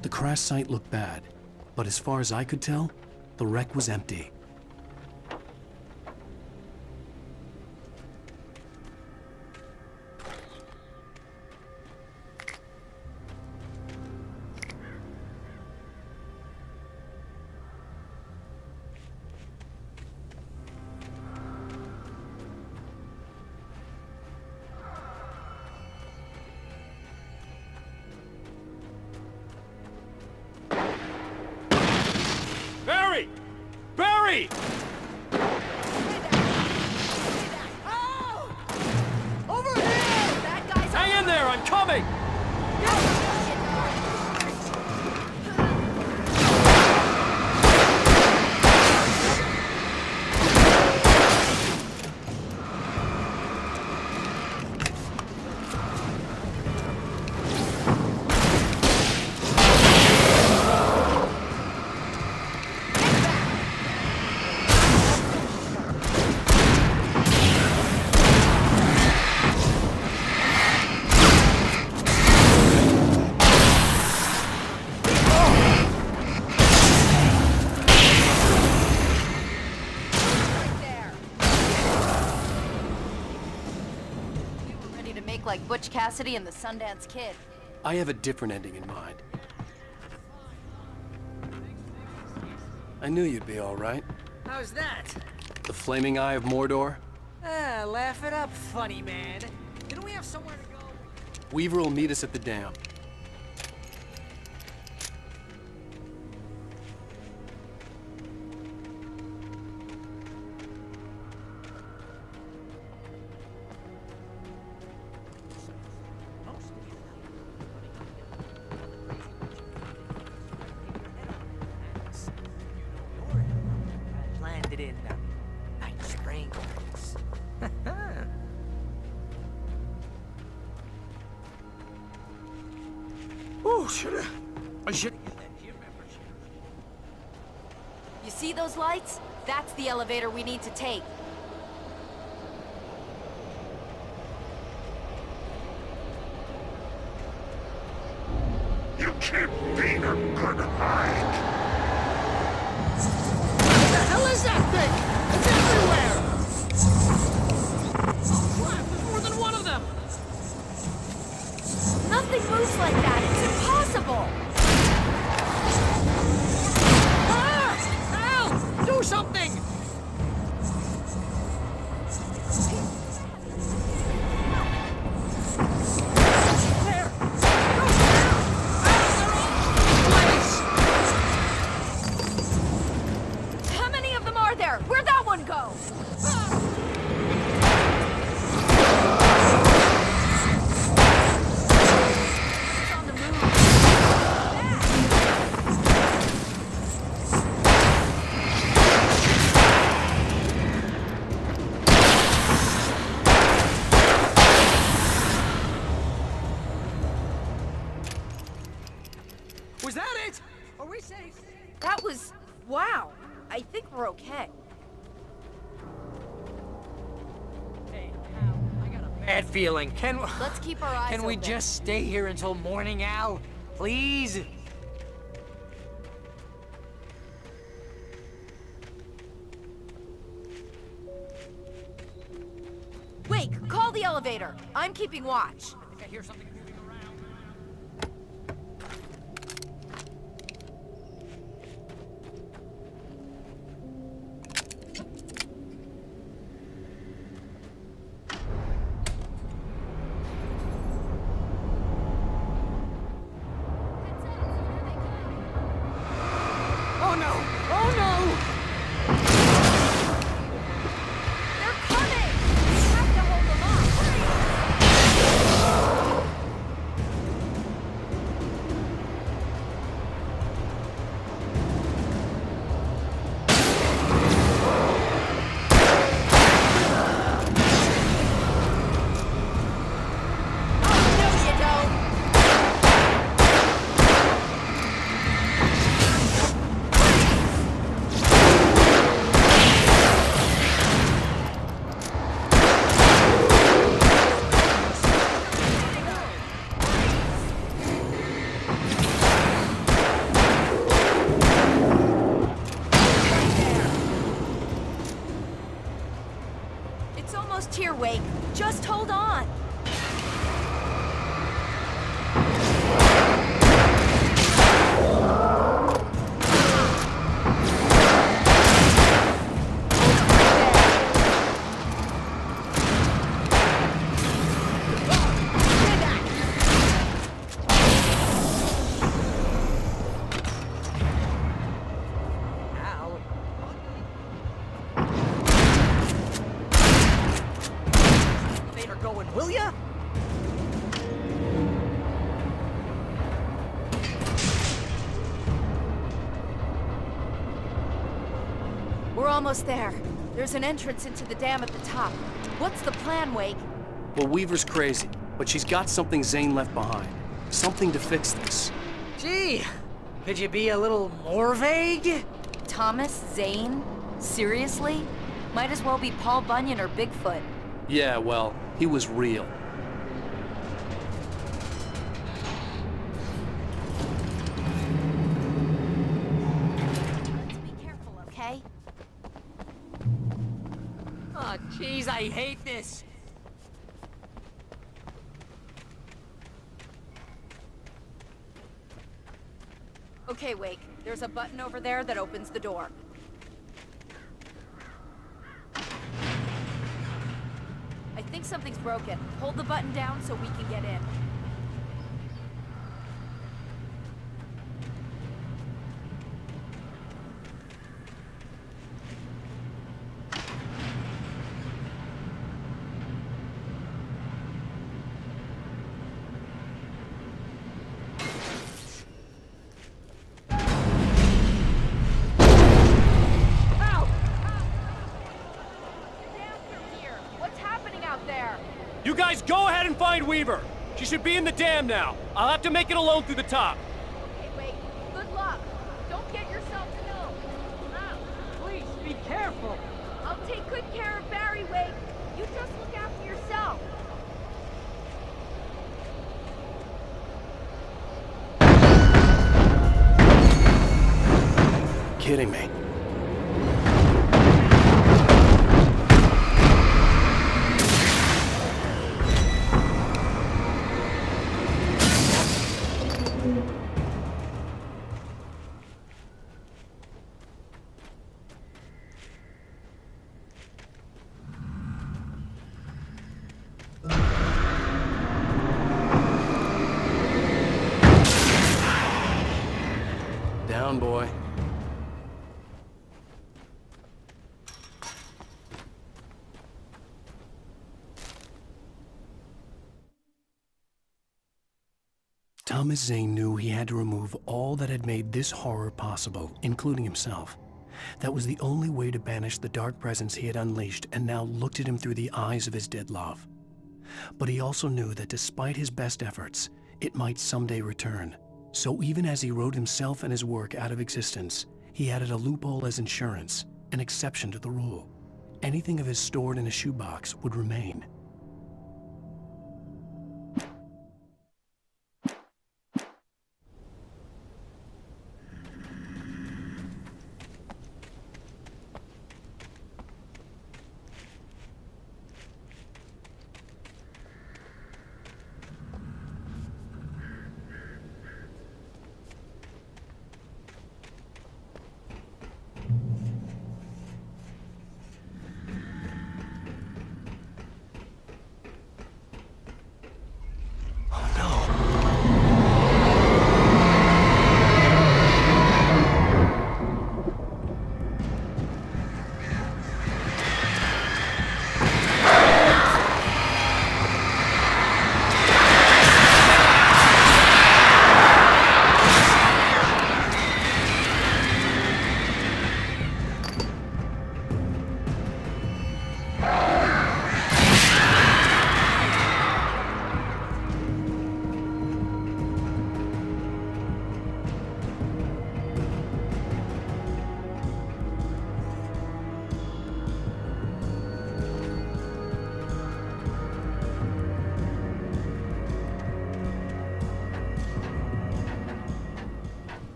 The crash site looked bad, but as far as I could tell, the wreck was empty. Barry! Barry! Over here! That guy's Hang in there, I'm coming! make like Butch Cassidy and the Sundance Kid. I have a different ending in mind. I knew you'd be all right. How's that? The flaming eye of Mordor? Ah, laugh it up, funny man. Didn't we have somewhere to go? Weaver will meet us at the dam. Landed in Night Springs. Oh, I should have used that gym membership. You see those lights? That's the elevator we need to take. You keep being a good hide. What the hell is that thing? It's everywhere! Crap, there's more than one of them! Nothing moves like that. It's impossible. Ah! Al! Do something! There! How many of them are there? Where'd that one go? It's on the move. Was that it? Are we safe? That was... wow. I think we're okay. Hey, Al, I got a bad feeling. Let's keep our eyes Can we open. just stay here until morning, Al? Please? Wake, call the elevator. I'm keeping watch. I think I hear something moving around. Oh no! Oh no! They're coming! We have to hold them off. Hurry! almost here, Wake. Just hold on. Will ya? We're almost there. There's an entrance into the dam at the top. What's the plan, Wake? Well, Weaver's crazy, but she's got something Zane left behind. Something to fix this. Gee, could you be a little more vague? Thomas Zane? Seriously? Might as well be Paul Bunyan or Bigfoot. Yeah, well, he was real. Let's be careful, okay? Oh, jeez, I hate this. Okay, Wake. There's a button over there that opens the door. I think something's broken. Hold the button down so we can get in. You guys go ahead and find Weaver. She should be in the dam now. I'll have to make it alone through the top. Okay, wait. Good luck. Don't get yourself killed. Please, be careful. I'll take good care of Barry, Wake. You just look after yourself. Kidding me. Down, boy. Thomas Zane knew he had to remove all that had made this horror possible, including himself. That was the only way to banish the dark presence he had unleashed and now looked at him through the eyes of his dead love. But he also knew that despite his best efforts, it might someday return. So even as he wrote himself and his work out of existence, he added a loophole as insurance, an exception to the rule. Anything of his stored in a shoebox would remain.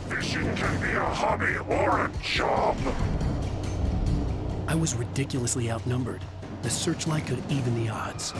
Fishing can be a hobby or a job. I was ridiculously outnumbered. The searchlight could even the odds.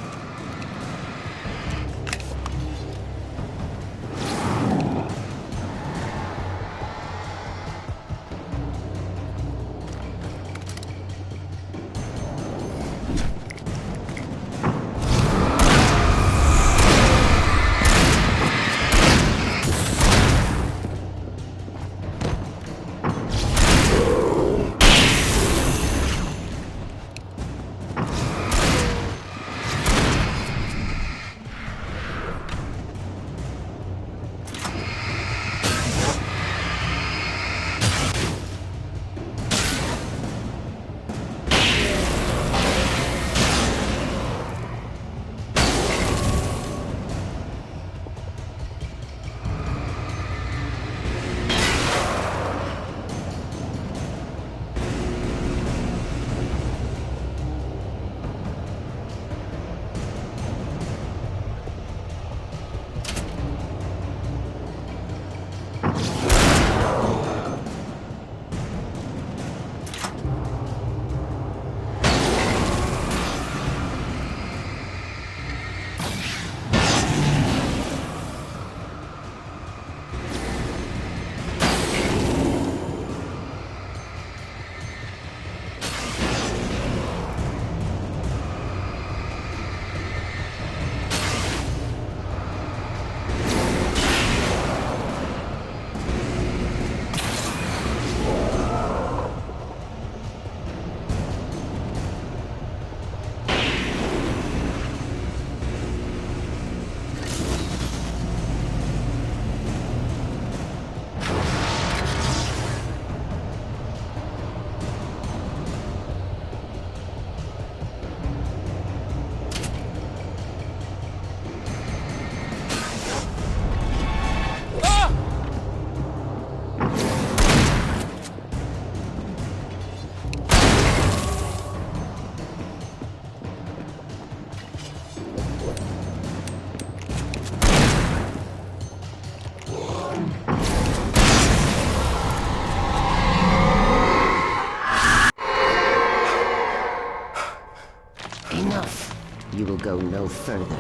will go no further.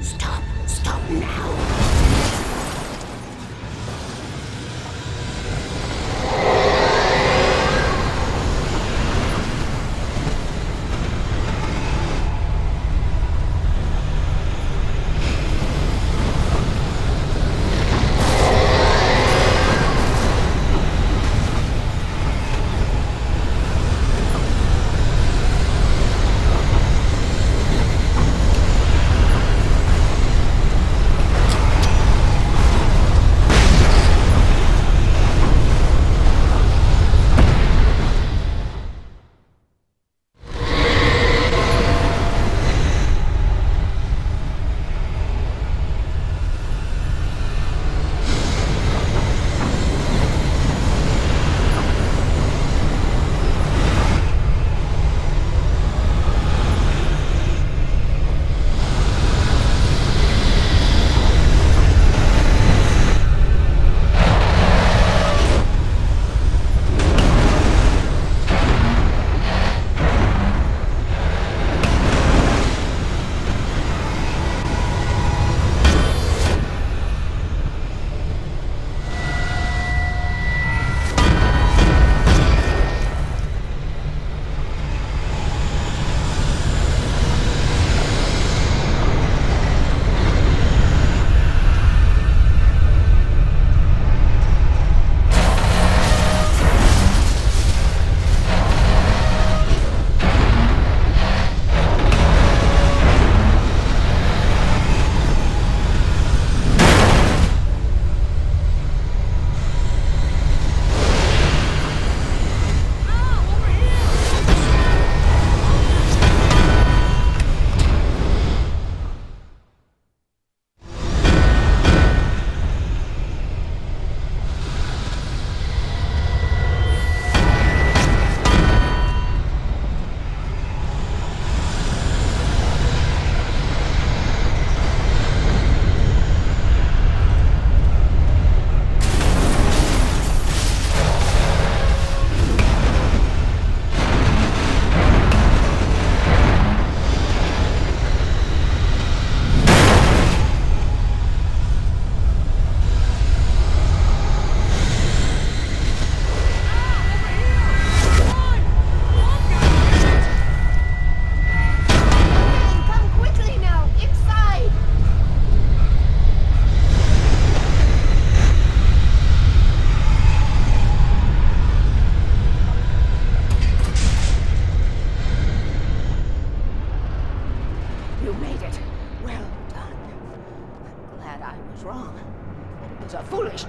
Stop now!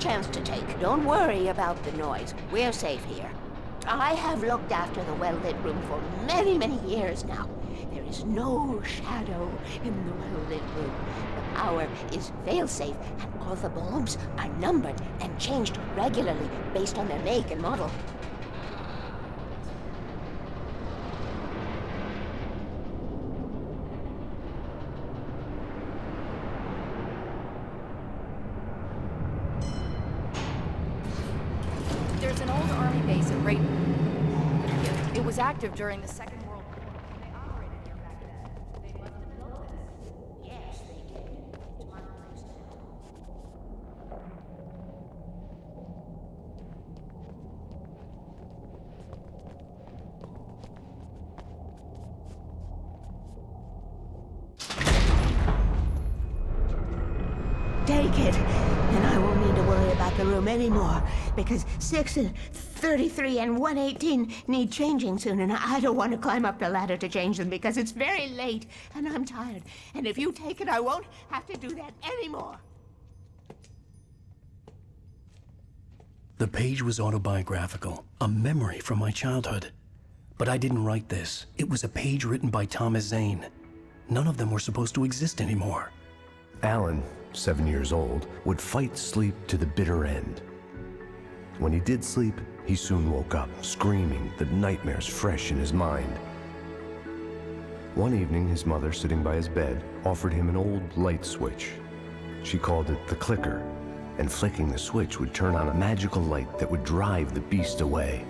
Chance to take. Don't worry about the noise. We're safe here. I have looked after the well-lit room for many, many years now. There is no shadow in the well-lit room. The power is fail-safe, and all the bulbs are numbered and changed regularly based on their make and model. There's an old army base at Rayton. It was active during the Second World War. They operated here back then. They must have built this. Yes, they did. It's my place now. Take it, and I won't need to worry about the room anymore, because 6 and 33 and 118 need changing soon, and I don't want to climb up the ladder to change them because it's very late, and I'm tired. And if you take it, I won't have to do that anymore. The page was autobiographical, a memory from my childhood. But I didn't write this. It was a page written by Thomas Zane. None of them were supposed to exist anymore. Alan, 7 years old, would fight sleep to the bitter end. When he did sleep, he soon woke up, screaming, the nightmares fresh in his mind. One evening, his mother, sitting by his bed, offered him an old light switch. She called it the clicker, and flicking the switch would turn on a magical light that would drive the beast away.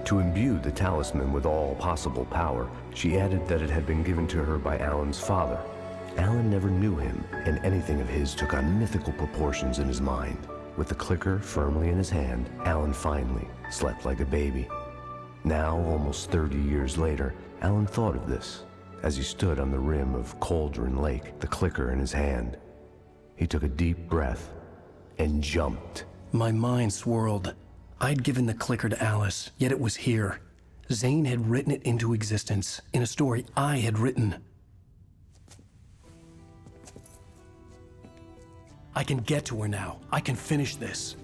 To imbue the talisman with all possible power, she added that it had been given to her by Alan's father. Alan never knew him, and anything of his took on mythical proportions in his mind. With the clicker firmly in his hand, Alan finally slept like a baby. Now, almost 30 years later, Alan thought of this as he stood on the rim of Cauldron Lake, the clicker in his hand. He took a deep breath and jumped. My mind swirled. I'd given the clicker to Alice, yet it was here. Zane had written it into existence in a story I had written. I can get to her now. I can finish this.